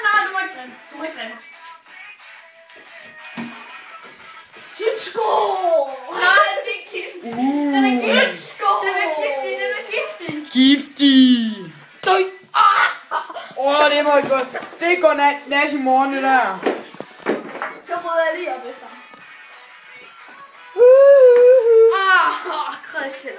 Nej, du må ikke drille. Du må ikke drille. Sytsko! Nej, det er giftig. Den er giftig. Den er giftig. Den er giftig. Giftig. Døj. Det var godt. Det går nas i morgen, det der. Så må jeg lige op efter. Christian.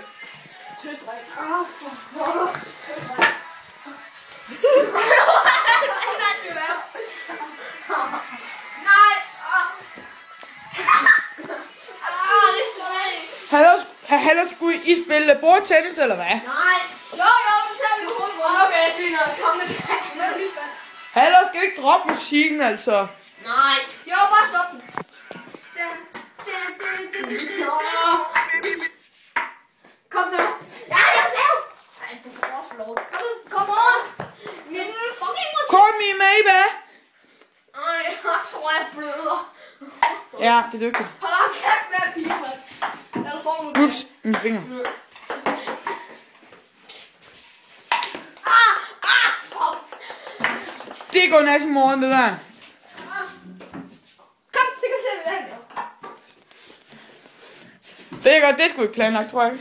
Hallo, skulle I spille bordtennis, eller hvad? Nej. Jo, så tager vi hurtigt. Okay, det er noget. Kom med det. Hallo, skal vi ikke droppe musikken, altså? Nej. Jo, bare stop den. Kom så. Ja, jeg ser. Nej, du får også lov. Kom on. Min fucking musik. Call me maybe. Ej, jeg tror, jeg bløder. Ja, det er dygtigt. Hold op, kæft med at pige, mand. Eller får du det? Ups, min finger. Fuck. Det går nas i morgen, det der. Kom, så kan vi se, hvad jeg gør. Det er godt, det skulle ikke planlagt, tror jeg.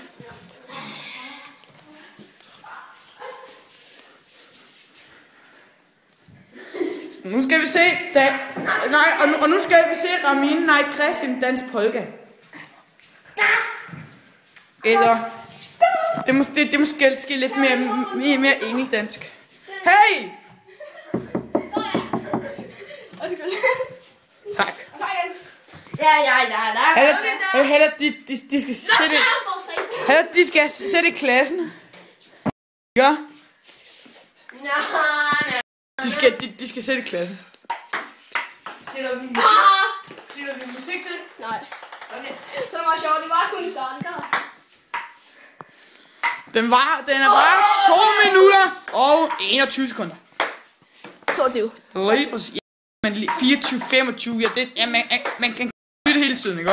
Nu skal vi se, og nu skal vi se Ramin Christian dans polka. Okay, så. Det måske ske lidt mere engelsk dansk. Hey! Tak. Heller, de skal sætte... Heller, de skal sætte i klassen. Ja? De skal sætte i klassen. Sætter vi musik til? Nej. Okay. Så det var sjovt, det var kun i starten. Den er bare 2 minutter og 21 sekunder. 22. Lige præcis. Men 24, 25, ja, man kan lytte hele tiden, ikke?